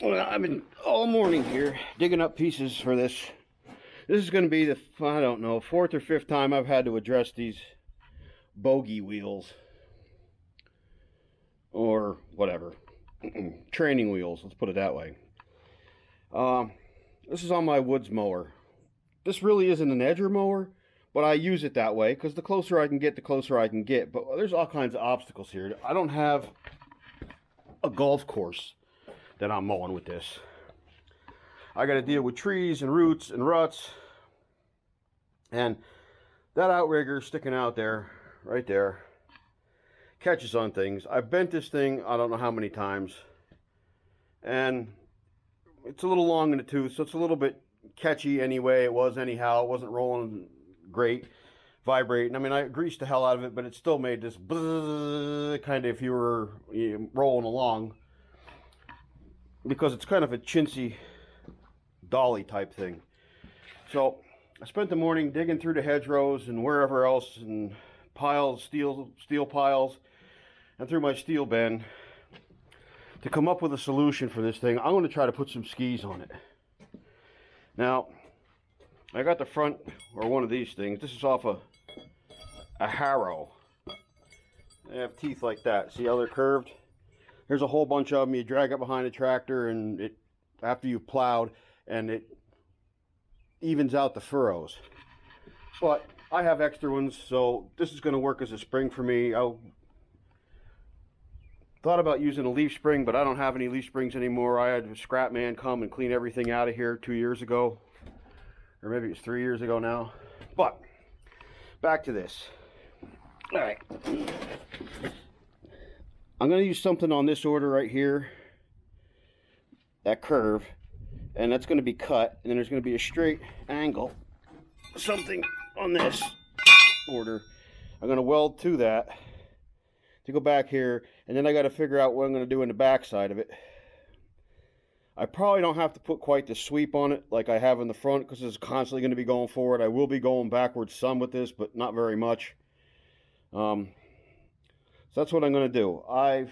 Well, I've been all morning here digging up pieces for this. This is going to be the, I don't know, fourth or fifth time I've had to address these bogey wheels. Or whatever. Training wheels, let's put it that way. This is on my woods mower. This really isn't an edger mower, but I use it that way because the closer I can get, the closer I can get. But there's all kinds of obstacles here. I don't have a golf course that I'm mowing with this. I got to deal with trees and roots and ruts. And that outrigger sticking out there, right there, catches on things. I've bent this thing I don't know how many times. And it's a little long in the tooth, so it's a little bit catchy anyway. It was anyhow. It wasn't rolling great, vibrating. I mean, I greased the hell out of it, but it still made this kind of if you were rolling along. Because it's kind of a chintzy dolly type thing. So I spent the morning digging through the hedgerows and wherever else, and piles, steel piles, and through my steel bin to come up with a solution for this thing. I'm going to try to put some skis on it. Now, I got the front, or one of these things. This is off a harrow. They have teeth like that. See how they're curved? There's a whole bunch of them. You drag it behind a tractor, and it, after you've plowed, and it evens out the furrows. But I have extra ones, so this is going to work as a spring for me. I thought about using a leaf spring, but I don't have any leaf springs anymore. I had a scrap man come and clean everything out of here 2 years ago, or maybe it's 3 years ago now. But back to this. All right. I'm going to use something on this order right here, that curve, and that's going to be cut, and then there's going to be a straight angle, something on this order. I'm going to weld to that to go back here, and then I got to figure out what I'm going to do in the back side of it. I probably don't have to put quite the sweep on it like I have in the front because it's constantly going to be going forward. I will be going backwards some with this, but not very much. So that's what I'm going to do. I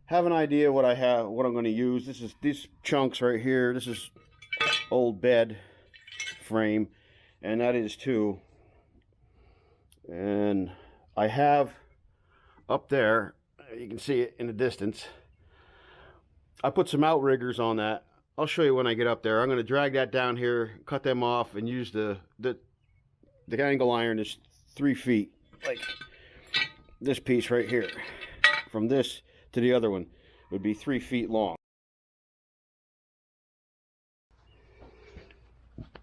have an idea what I'm going to use. This is these chunks right here. This is old bed frame, and that is too. And I have up there, you can see it in the distance, I put some outriggers on that. I'll show you when I get up there. I'm going to drag that down here, cut them off, and use the angle iron is 3 feet, like this piece right here. From this to the other one would be 3 feet long.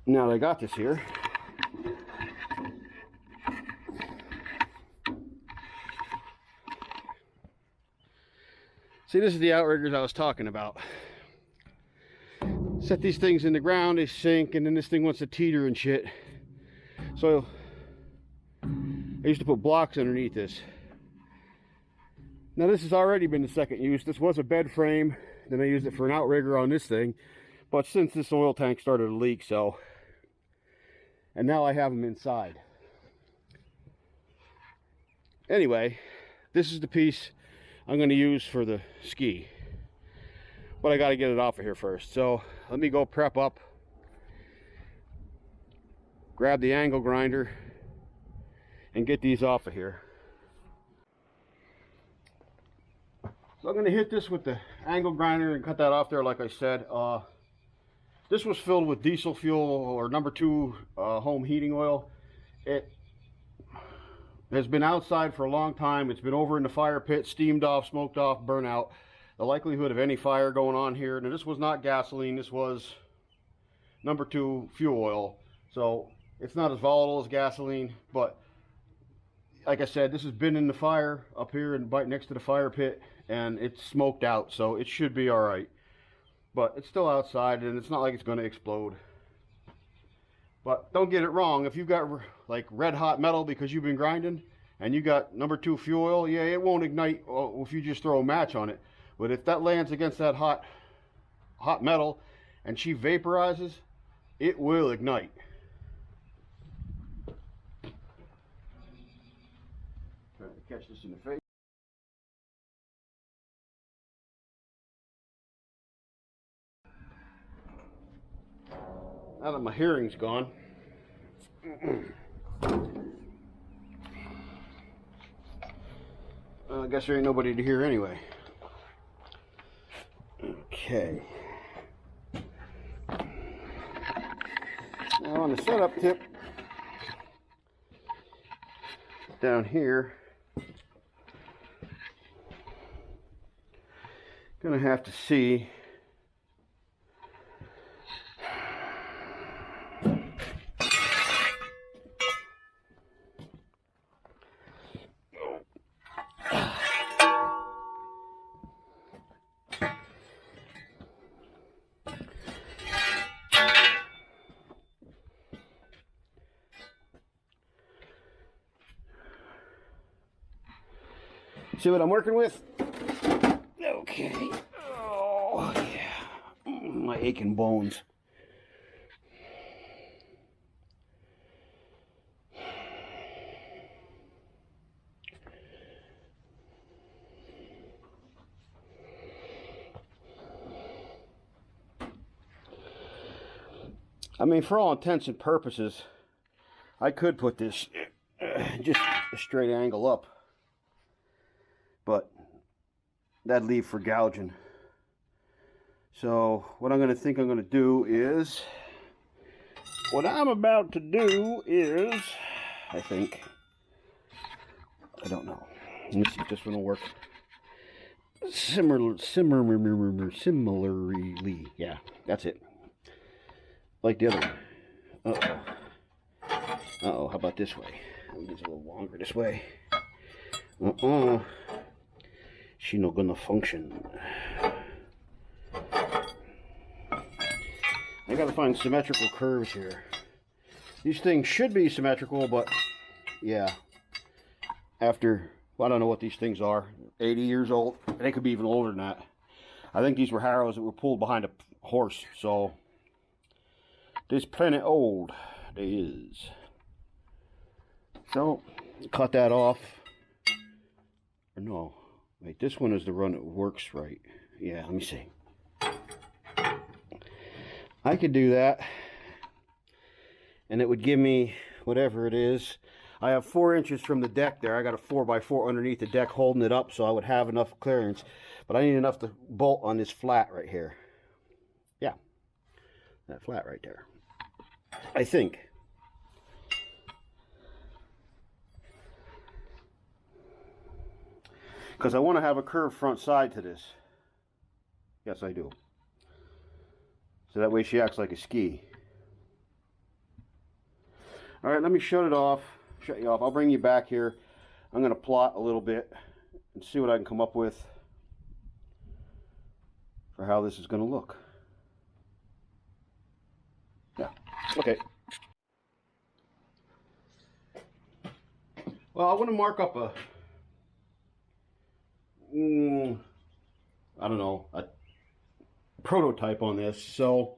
Now that I got this here, see, this is the outriggers I was talking about. Set these things in the ground, they sink, and then this thing wants to teeter and shit. So I used to put blocks underneath this. Now this has already been the second use. This was a bed frame, then I used it for an outrigger on this thing. But since this oil tank started to leak, so, and now I have them inside. Anyway, this is the piece I'm going to use for the ski. But I got to get it off of here first. So let me go prep up, grab the angle grinder, and get these off of here. So I'm going to hit this with the angle grinder and cut that off there like I said. This was filled with diesel fuel, or number 2 home heating oil. It has been outside for a long time. It's been over in the fire pit, steamed off, smoked off, burnt out. The likelihood of any fire going on here. Now this was not gasoline, this was number 2 fuel oil. So it's not as volatile as gasoline, but like I said, this has been in the fire up here and right next to the fire pit, and it's smoked out, so it should be all right. But it's still outside, and it's not like it's going to explode. But don't get it wrong, if you've got like red hot metal because you've been grinding, and you got number 2 fuel oil, yeah, it won't ignite if you just throw a match on it. But if that lands against that hot metal, and she vaporizes, it will ignite. Trying to catch this in the face. Now that my hearing's gone. Well, I guess there ain't nobody to hear anyway. Okay. Now on the setup tip, down here, gonna have to see what I'm working with. Okay. Oh, yeah. My aching bones. I mean, for all intents and purposes, I could put this just a straight angle up, but that'd leave for gouging. So what I'm going to do is, I think, I don't know. Let me see if this one will work. Similarly, yeah, that's it. Like the other one. Uh-oh, how about this way? It's a little longer this way. She not gonna function. I gotta find symmetrical curves here. These things should be symmetrical, but yeah, after, well, I don't know what these things are, 80 years old. They could be even older than that. I think these were harrows that were pulled behind a horse, so this plenty old. They is. So cut that off. Or no, wait, this one is the one that works right. Yeah, let me see. I could do that, and it would give me whatever it is. I have 4 inches from the deck there. I got a 4x4 underneath the deck holding it up, so I would have enough clearance. But I need enough to bolt on this flat right here. Yeah, that flat right there, I think. Because I want to have a curved front side to this. Yes, I do. So that way she acts like a ski. All right, let me shut you off. I'll bring you back here. I'm going to plot a little bit and see what I can come up with for how this is going to look. Yeah, okay. Well, I want to mark up a, I don't know, a prototype on this. So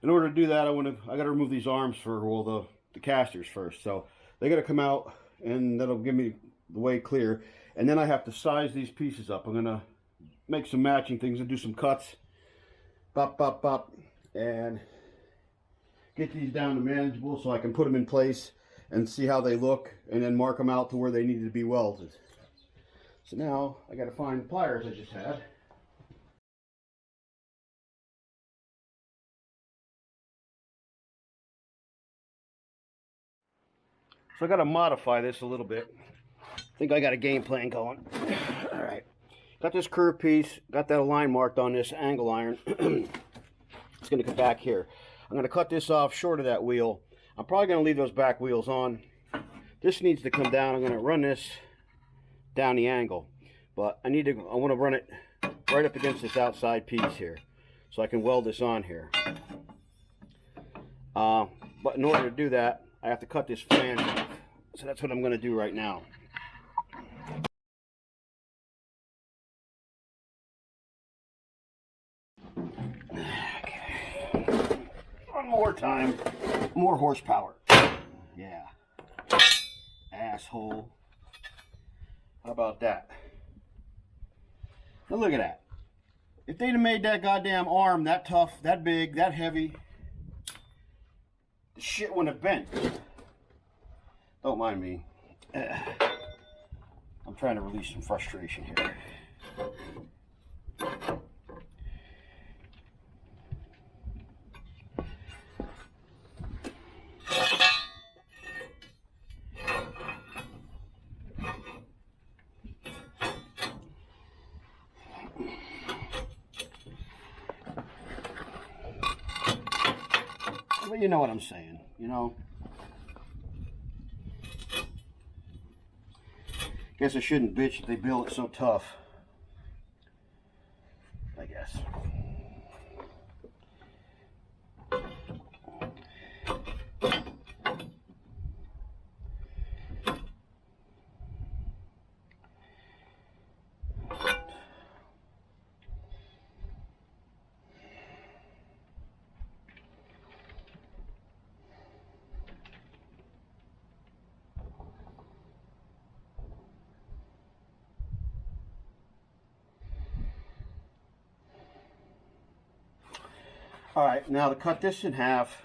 in order to do that, I got to remove these arms for, well, the casters first. So they got to come out, and that'll give me the way clear. And then I have to size these pieces up. I'm going to make some matching things and do some cuts. Bop, bop, bop. And get these down to manageable so I can put them in place and see how they look, and then mark them out to where they need to be welded. So now I got to find the pliers I just had. So I got to modify this a little bit. I think I got a game plan going. All right, got this curved piece, got that line marked on this angle iron. It's going to come back here. I'm going to cut this off short of that wheel. I'm probably going to leave those back wheels on. This needs to come down. I'm going to run this down the angle, but I want to run it right up against this outside piece here so I can weld this on here. But in order to do that, I have to cut this flange off. So that's what I'm going to do right now. Okay. One more time. More horsepower. Yeah. Asshole. How about that? Now look at that. If they'd have made that goddamn arm that tough, that big, that heavy, the shit wouldn't have bent. Don't mind me. I'm trying to release some frustration here. But you know what I'm saying, you know. Guess I shouldn't bitch that they build it so tough. I guess. All right, now to cut this in half,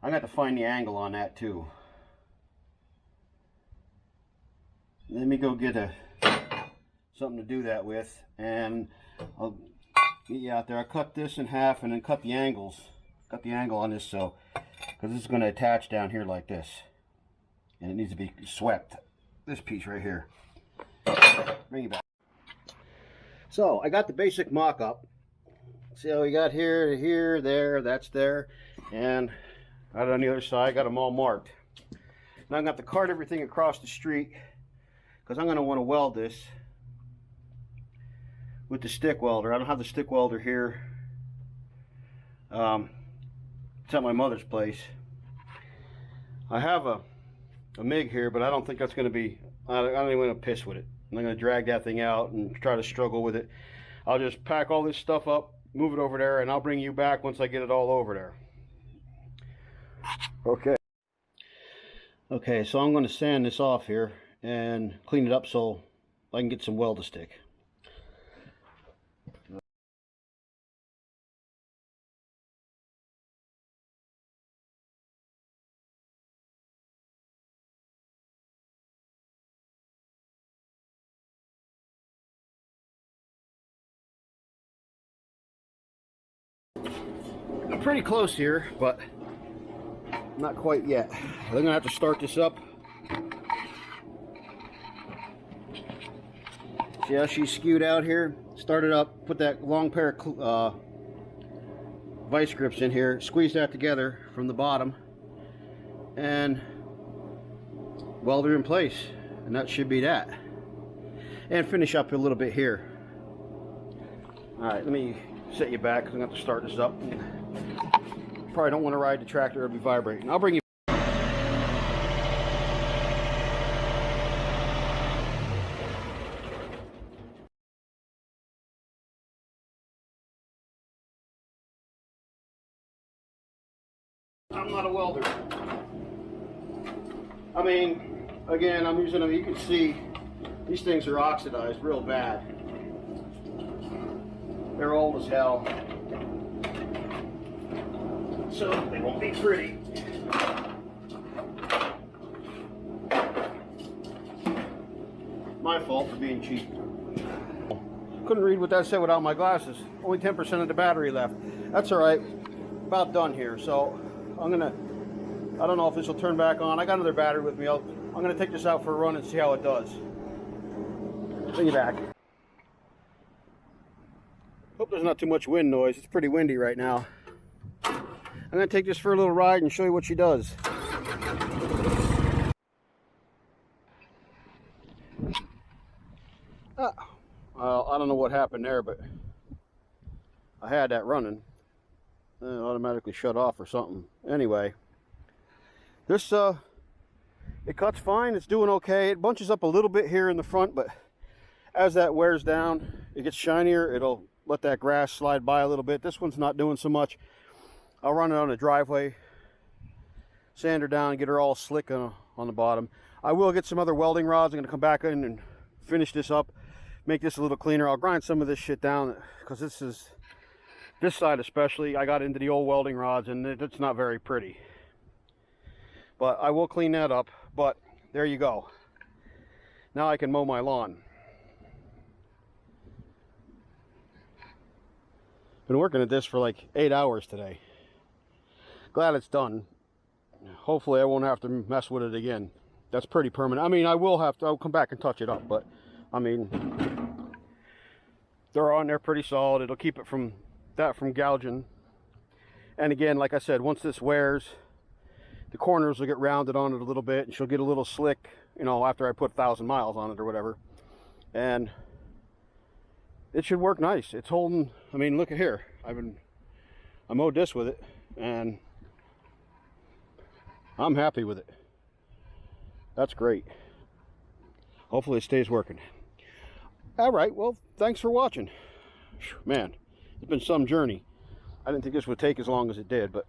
I got to find the angle on that too. Let me go get something to do that with, and I'll get you out there. I cut this in half and then cut the angles. Cut the angle on this, so because this is going to attach down here like this, and it needs to be swept. This piece right here. Bring it back. So I got the basic mock-up. See how we got here to here, there, that's there, and out on the other side, I got them all marked. Now I'm going to have to cart everything across the street because I'm going to want to weld this with the stick welder. I don't have the stick welder here. It's at my mother's place. I have a MIG here, but I don't think that's going to be, I don't even want to piss with it. I'm going to drag that thing out and try to struggle with it. I'll just pack all this stuff up, move it over there, and I'll bring you back once I get it all over there. Okay, so I'm going to sand this off here and clean it up so I can get some weld to stick. I'm pretty close here, but not quite yet. I'm going to have to start this up. See how she's skewed out here? Start it up, put that long pair of vice grips in here, squeeze that together from the bottom, and weld her in place. And that should be that. And finish up a little bit here. Alright, let me set you back because I'm going to have to start this up. Probably don't want to ride the tractor, it'll be vibrating. I'll bring you. I'm not a welder. I mean, again, I'm using them. You can see these things are oxidized real bad. They're old as hell. So they won't be pretty. My fault for being cheap. Couldn't read what that said without my glasses. Only 10% of the battery left. That's all right. About done here. So I don't know if this will turn back on. I got another battery with me. I'm gonna take this out for a run and see how it does. Bring you back. Hope there's not too much wind noise. It's pretty windy right now. I'm going to take this for a little ride and show you what she does. Well, I don't know what happened there, but I had that running. It automatically shut off or something. Anyway, this it cuts fine. It's doing okay. It bunches up a little bit here in the front, but as that wears down, it gets shinier. It'll let that grass slide by a little bit. This one's not doing so much. I'll run it on the driveway, sand her down, get her all slick on the bottom. I will get some other welding rods. I'm going to come back in and finish this up, make this a little cleaner. I'll grind some of this shit down because this side especially, I got into the old welding rods and it's not very pretty. But I will clean that up. But there you go. Now I can mow my lawn. Been working at this for like 8 hours today. Glad it's done. Hopefully I won't have to mess with it again. That's pretty permanent. I mean, I'll come back and touch it up, but I mean, they're on there pretty solid. It'll keep it from gouging. And again, like I said, once this wears, the corners will get rounded on it a little bit, and she'll get a little slick, you know, after I put 1,000 miles on it or whatever. And it should work nice. It's holding. I mean, look at here. I mowed this with it, and I'm happy with it. That's great. Hopefully it stays working. All right, well, thanks for watching. Man, it's been some journey. I didn't think this would take as long as it did, but